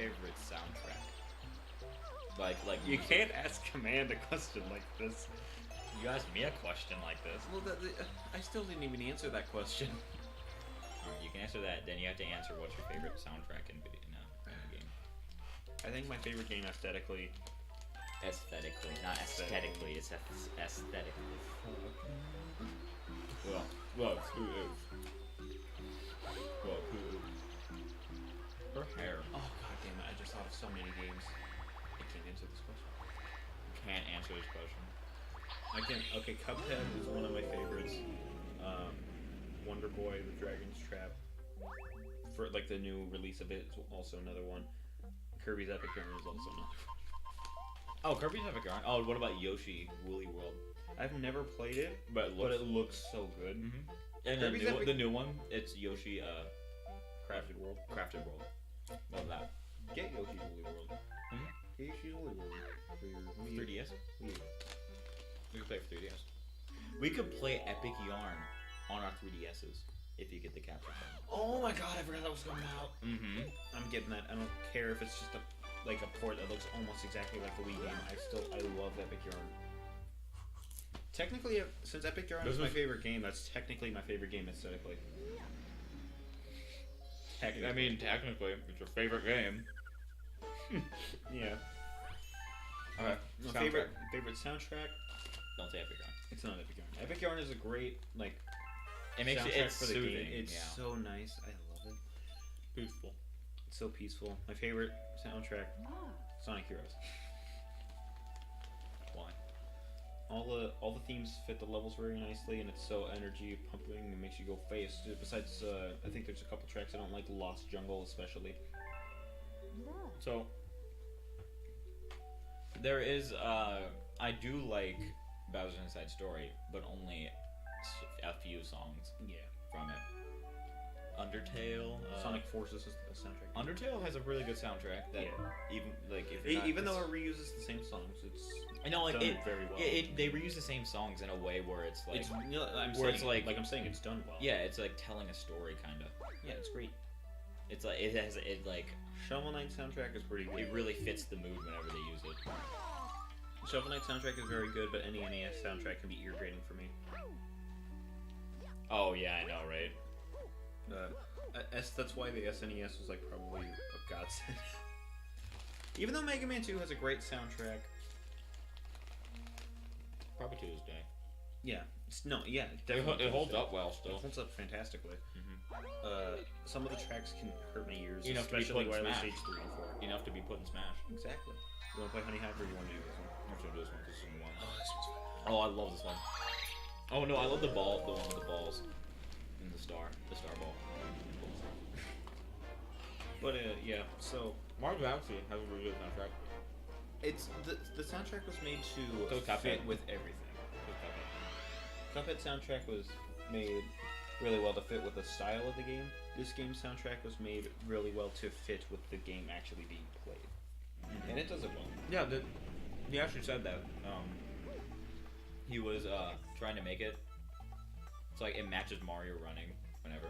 favorite soundtrack? Like You music. can't ask Command a question like this. You asked me a question like this. Well, I still didn't even answer that question. Alright, you can answer that. Then you have to answer what's your favorite soundtrack in a game. I think my favorite game aesthetically. Aesthetically, not aesthetically. It's aesthetically. Well, who is? Well, who is? Her hair. Oh god damn it! I just thought of so many games. I can't answer this question. Can't answer this question. I can. Okay, Cuphead is one of my favorites. Wonder Boy, The Dragon's Trap, for like the new release of it, is also another one. Kirby's Epic Yarn is also another one. Oh, Kirby's Epic Yarn. Oh, what about Yoshi Woolly World? I've never played it, But it looks so good. And Kirby's the new one, it's Yoshi Crafted World. Crafted World. Love that. Get Yoshi's Woolly World. Get Yoshi's Woolly World for your Wii. 3DS? Wii. We could play for 3DS. We could play Epic Yarn on our 3DSs if you get the capture card. Oh my god, I forgot that was coming out. Mm-hmm. I'm getting that. I don't care if it's just a port that looks almost exactly like the Wii game. I love Epic Yarn. Technically, since Epic Yarn is my favorite game, that's technically my favorite game aesthetically. I mean, technically, it's your favorite game. Yeah. Alright, My favorite soundtrack. Don't say Epic Yarn. It's not Epic Yarn. Epic Yarn is a great It makes soundtrack it's for the soothing. game. It's so nice. I love it. peaceful. It's so peaceful. My favorite soundtrack, Sonic Heroes. Why? All the themes fit the levels very nicely, and it's so energy pumping. It makes you go fast. Besides, I think there's a couple tracks I don't like, Lost Jungle especially. So there is I do like Bowser's Inside Story, but only a few songs Yeah. from it. Undertale, Sonic Forces is the soundtrack. Undertale has a really good soundtrack that even like if you're not, Even though it reuses the same songs, it's I know like done it very well. they reuse the same songs in a way where it's like It's you know, it's I'm saying it's done well. yeah, it's like telling a story kind of. Yeah, it's great. It's like it like Shovel Knight soundtrack is pretty good. it really fits the mood whenever they use it. Shovel Knight soundtrack is very good, but any NES soundtrack can be ear grating for me. Oh yeah, I know, right? That's why the SNES was like probably a godsend. Even though Mega Man 2 has a great soundtrack. Probably to this day. Yeah. It Definitely. holds up well still. It holds up fantastically. Some of the tracks can hurt my ears, Enough to be especially put in Wireless Smash. Stage 3 and 4. Enough to be put in Smash. Exactly. You want to play Honey Hive or you want to do this one? I'm gonna do this one. This is the one. Oh, this one's fun. Oh, I love this one. Oh no, I love the one with the balls and the star ball. But yeah, so Mario Galaxy has a really good soundtrack. it's the soundtrack was made to So Cuphead. fit with everything. Cuphead soundtrack was made really well to fit with the style of the game. This game's soundtrack was made really well to fit with the game actually being played, and it does it well. Yeah, he actually said that. He was trying to make it. It's like it matches Mario running whenever.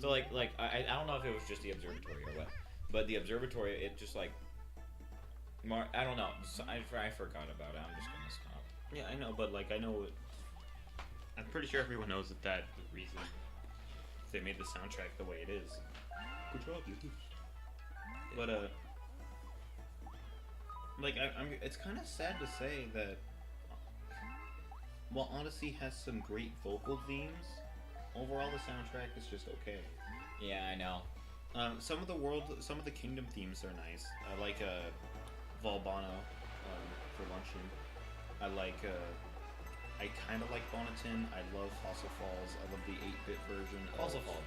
So like I don't know if it was just the observatory or what, but the observatory it just like I don't know. I forgot about it. I'm just gonna stop. Yeah, I know, but I know. I'm pretty sure everyone knows that the reason they made the soundtrack the way it is. Good job, you. But it's kind of sad to say that while Odyssey has some great vocal themes, overall the soundtrack is just okay. Yeah, I know. Some of the kingdom themes are nice. I like Valbano for Luncheon. I kind of like Bonatin. I love Fossil Falls. I love the 8-bit version. Fossil Falls.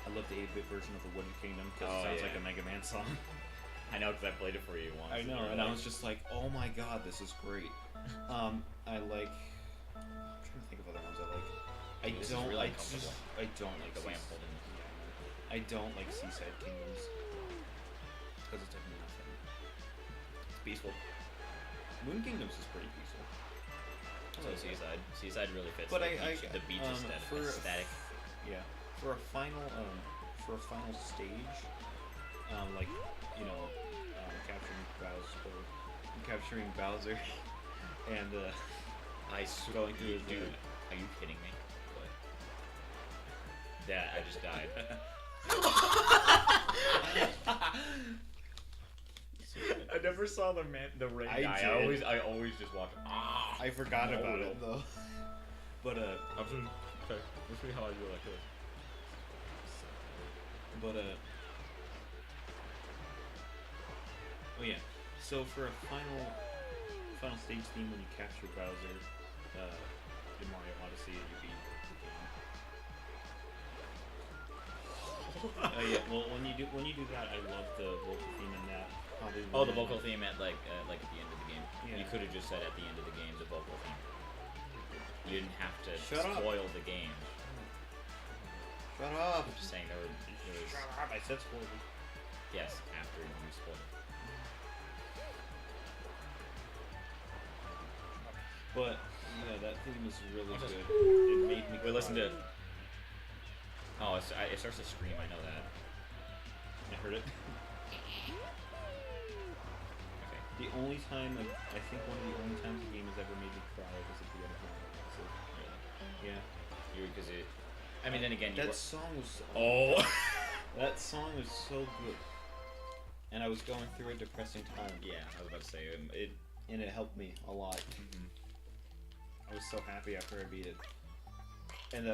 I love the 8-bit version of the Wooded Kingdom because it sounds like a Mega Man song. I know because I played it for you once. I know, and I was just like, oh my god, this is great. I like. I'm trying to think of other ones I like. I don't like the way I'm holding it. I don't like Seaside Kingdoms because it's definitely not fun. It's peaceful. Moon Kingdoms is pretty peaceful. So Seaside really fits But the beach aesthetic. yeah. for a final stage, like you know, capturing Bowser, and going through his Dude, are you kidding me? What? Dad, I just died. I never saw the ring I die. did. I always just watch. Ah, I forgot no. about it though. But I'm just, okay. Let's see how I do like this. But oh yeah. So for a final stage theme, when you capture Bowser, in Mario Odyssey, you beat the game. Yeah. Well, when you do that, I love the vocal theme in that. Oh, the vocal theme at like at the end of the game. Yeah. You could have just said at the end of the game the vocal theme. You didn't have to Shut up. spoil the game. Shut up! I'm just saying there was Shut up! I said spoiled. yes after you spoiled. But yeah, that theme is really What's good. this? It made me. Wait, listen cry. to. Oh, it starts to scream. I know that. I heard it. Okay. The only time I think one of the only times the game has ever made me cry was at the end of Mario Odyssey. Really? Yeah. Because it. I mean, then again, you. That song was. Oh. That song was so good. And I was going through a depressing time. Yeah, I was about to say it. And it helped me a lot. Mm-hmm. I was so happy after I beat it. And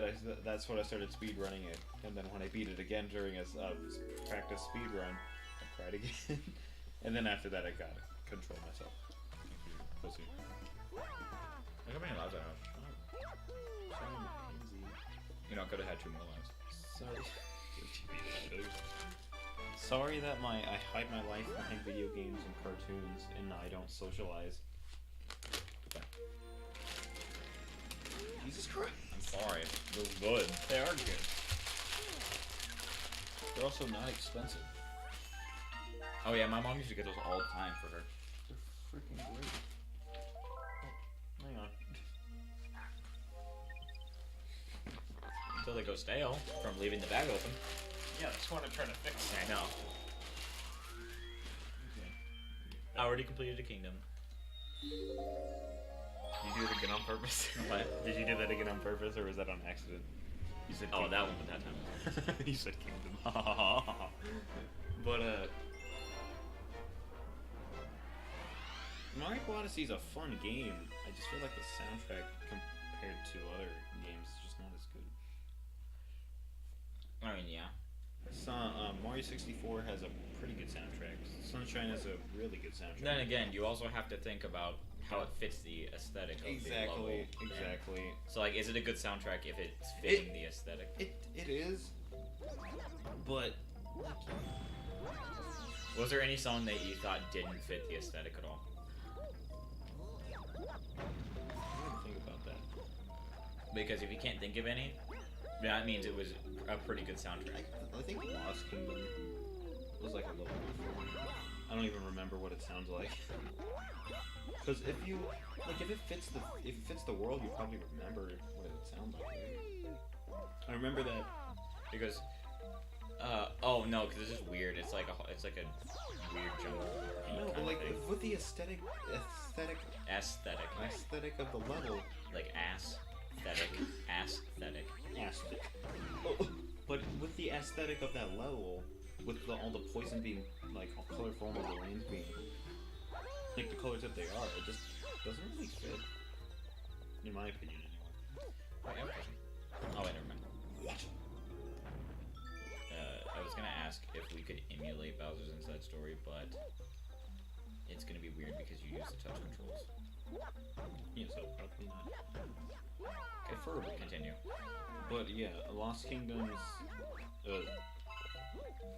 that's when I started speedrunning it. And then when I beat it again during a practice speedrun, I cried again. And then after that, I got to control myself. Pussy. Look how many lives I have. Sorry, Pansy. You know, I could have had 2 more lives. Sorry. Sorry that I hide my life behind video games and cartoons, and I don't socialize. Jesus Christ. I'm sorry. They're good. They are good. They're also not expensive. Oh yeah, my mom used to get those all the time for her. They're freaking great. Oh, hang on. Until they go stale from leaving the bag open. Yeah, that's what I'm trying to fix. I know. Okay. I already completed a kingdom. Did you do it again on purpose? What? Did you do that again on purpose, or was that on accident? You said Oh, kingdom. that one, but that time. You said kingdom. But Mario Odyssey is a fun game. I just feel like the soundtrack compared to other games is just not as good. I mean, yeah. Mario 64 has a pretty good soundtrack. Sunshine has a really good soundtrack. Then again, you also have to think about how it fits the aesthetic of the level. Exactly. So, like, is it a good soundtrack if it's fitting the aesthetic? It is, but Was there any song that you thought didn't fit the aesthetic at all? I didn't think about that. Because if you can't think of any, that means it was a pretty good soundtrack. I think Lost Kingdom was like a little bit. I don't even remember what it sounds like. Because if it fits the world, you probably remember what it sounds like. Right? I remember that Because, oh no, because it's just weird. It's like a weird jungle. No, but like with the aesthetic of the level, like aesthetic. Oh, but with the aesthetic of that level, with all the poison being like all colorful and the lanes being like the colors that they are, it just doesn't really fit, in my opinion, anyway. Wait, I have a question. Oh wait, never mind. What? I was gonna ask if we could emulate Bowser's Inside Story, but it's gonna be weird because you use the touch controls. Yeah, so probably not. Preferably continue. But yeah, Lost Kingdom's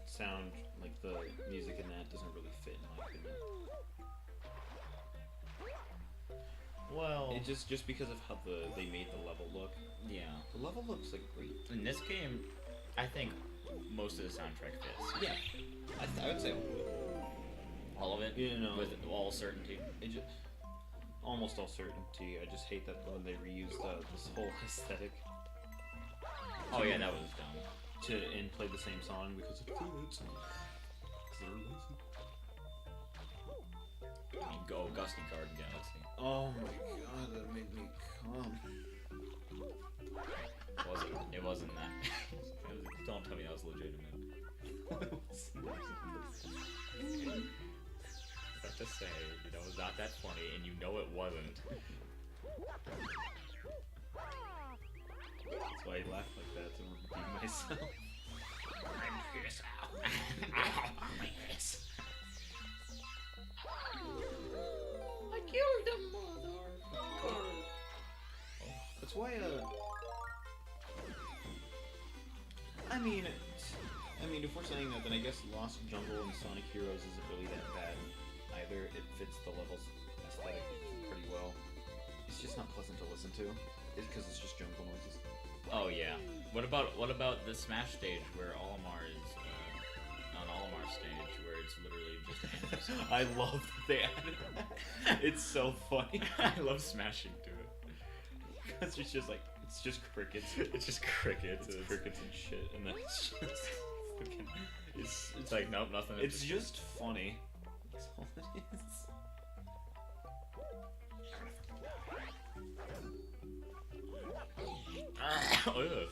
sound, like the music in that, doesn't really fit, in my opinion. Well, It just because of how they made the level look. yeah. The level looks like great. In this game, I think most of the soundtrack fits. Yeah, I would say All of it? You know, With all certainty? it just almost all certainty. I just hate that when they reuse this whole aesthetic. Oh yeah, that was dumb. And play the same song because it fits. They're lazy. I mean, go Gusty Garden Galaxy. Oh my god, that made me come. It wasn't that. Don't tell me that was legitimate. But to say, it's not that funny, and you know it wasn't. That's why I laugh like that to repeat myself. I'm pissed out. Ow, my piss. I killed the motherfucker. That's why, I mean, if we're saying that, then I guess Lost Jungle and Sonic Heroes isn't really that bad either. It fits the levels aesthetic pretty well. It's just not pleasant to listen to. It's because it's just jungle noises. Oh yeah. What about the Smash stage where Olimar is on Olimar's stage where it's literally just animals? I love that they added that. It's so funny. I love smashing to it. Because it's just like, it's just crickets. It's just crickets. It's crickets and shit, and then it's just fucking. It's like nope, nothing. It's just funny. That's all it is. Ugh.